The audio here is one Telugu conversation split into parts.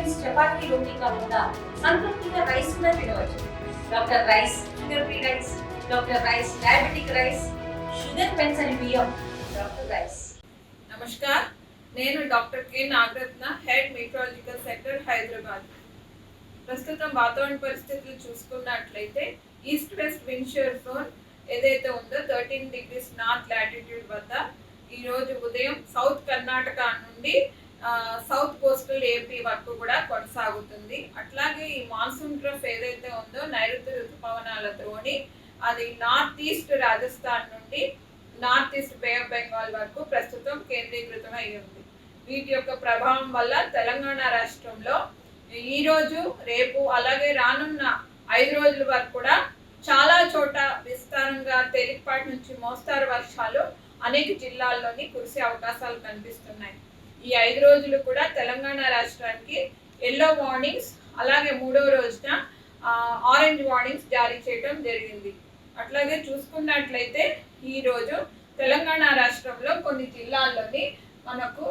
మీల్స్ చపాతీ రోటీ కాకుండా సంతృప్తిగా రైస్ కూడా తినవచ్చు. Doctor rice, sugar free rice, doctor rice, diabetic rice, sugar పెన్సని బియ్యం, డాక్టర్ రైస్. నమస్కార్, నేను doctor K Nagaratna, head meteorological sector, Hyderabad. ప్రస్తుతం వాతావరణ పరిస్థితులు చూసుకున్నట్లయితే ఈస్ట్ వెస్ట్ విండ్షియర్ జోన్ ఏదైతే ఉందో 13 degrees నార్త్ లాటిట్యూడ్ వద్ద ఈరోజు ఉదయం సౌత్ కర్ణాటక నుండి సౌత్ కోస్టల్ ఏపీ వరకు కూడా కొనసాగుతుంది. అట్లాగే ఈ మాన్సూన్ ట్రఫ్ ఏదైతే ఉందో నైరుతి ఋతుపవనాలతోని అది నార్త్ ఈస్ట్ రాజస్థాన్ నుండి north east bay of Bengal వరకు ప్రస్తుతం కేంద్రీకృతం అయి ఉంది. వీటి యొక్క ప్రభావం వల్ల తెలంగాణ రాష్ట్రంలో ఈరోజు, రేపు, అలాగే రానున్న 5 రోజుల వరకు కూడా చాలా చోట విస్తారంగా తేలికపాటి నుంచి మోస్తారు వర్షాలు అనేక జిల్లాల్లోని కురిసే అవకాశాలు కనిపిస్తున్నాయి. ఈ 5 రోజులు కూడా తెలంగాణ రాష్ట్రానికి ఎల్లో వార్నింగ్స్, అలాగే 3వ రోజున ఆరెంజ్ వార్నింగ్స్ జారీ చేయడం జరిగింది. అట్లాగే చూసుకున్నట్లయితే ఈరోజు తెలంగాణ రాష్ట్రంలో కొన్ని జిల్లాల్లోని మనకు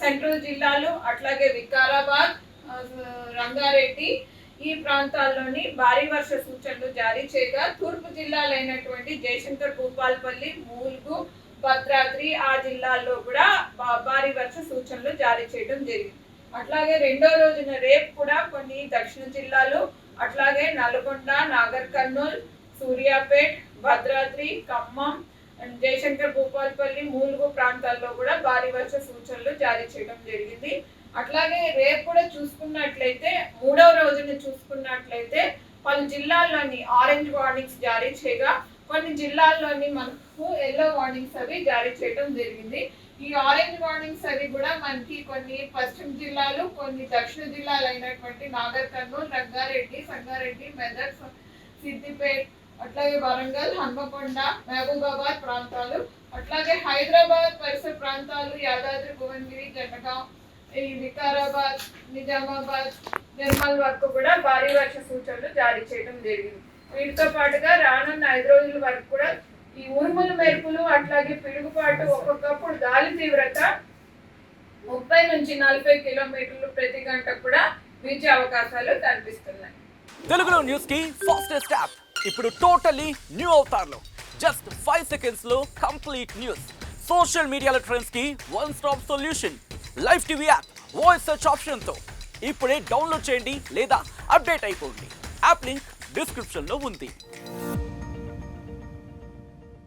సెంట్రల్ జిల్లాలు, అట్లాగే వికారాబాద్, రంగారెడ్డి ఈ ప్రాంతాల్లోని భారీ వర్ష సూచనలు జారీ చేయగా, తూర్పు జిల్లాలైనటువంటి జయశంకర్, భూపాల్పల్లి, మూల్గు, భద్రాద్రి ఆ జిల్లాల్లో కూడా భారీ వర్ష సూచనలు జారీ చేయడం జరిగింది. అట్లాగే 2వ రోజున రేపు కూడా కొన్ని దక్షిణ జిల్లాలు, అట్లాగే నల్గొండ, నాగర్ కర్నూల్, సూర్యాపేట్, భద్రాద్రి, ఖమ్మం, జయశంకర్, భూపాల్పల్లి, మూలుగు ప్రాంతాల్లో కూడా భారీ వర్ష సూచనలు జారీ చేయడం జరిగింది. అట్లాగే రేపు కూడా చూసుకున్నట్లయితే 3వ రోజున చూసుకున్నట్లయితే పలు జిల్లాల్లోని ఆరెంజ్ వార్నింగ్స్ జారీ చేయగా, కొన్ని జిల్లాల్లోని మనకు ఎల్లో వార్నింగ్స్ అవి జారీ చేయడం జరిగింది. ఈ ఆరెంజ్ వార్నింగ్స్ అవి కూడా మనకి కొన్ని పశ్చిమ జిల్లాలు, కొన్ని దక్షిణ జిల్లాలు అయినటువంటి నాగర్ కర్నూల్, రంగారెడ్డి, సంగారెడ్డి, మెదక్, సిద్దిపేట్, అట్లాగే వరంగల్, హన్మకొండ, మహబూబాబాద్ ప్రాంతాలు, అట్లాగే హైదరాబాద్ పరిసర ప్రాంతాలు, యాదాద్రి, భువనగిరి, జనగాం, ఈ వికారాబాద్, నిజామాబాద్, నిర్మల్ వరకు కూడా భారీ వర్ష సూచనలు జారీ చేయడం జరిగింది. వీటితో పాటుగా రానున్న 5 రోజుల వరకు కూడా ఈ ఉరుములు, మెరుపులు, అట్లాగే పిడుగుపాటు, ఒక్కొక్కప్పుడు గాలి తీవ్రత 30 నుంచి 40 కిలోమీటర్లు ప్రతి గంట కూడా వీచే అవకాశాలు కనిపిస్తున్నాయి. తెలుగులో న్యూస్ కి ఫాస్టెస్ట్ యాప్ ఇప్పుడు టోటలీ న్యూ అవతార్లో జస్ట్ 5 seconds లో కంప్లీట్ న్యూస్. సోషల్ మీడియాలో ట్రెండ్స్ కి one stop solution. Live TV app voice search option తో ఇప్పుడే డౌన్లోడ్ చేయండి లేదా అప్డేట్ అయిపోండి. యాప్ లింక్ డిస్క్రిప్షన్ లో ఉంది.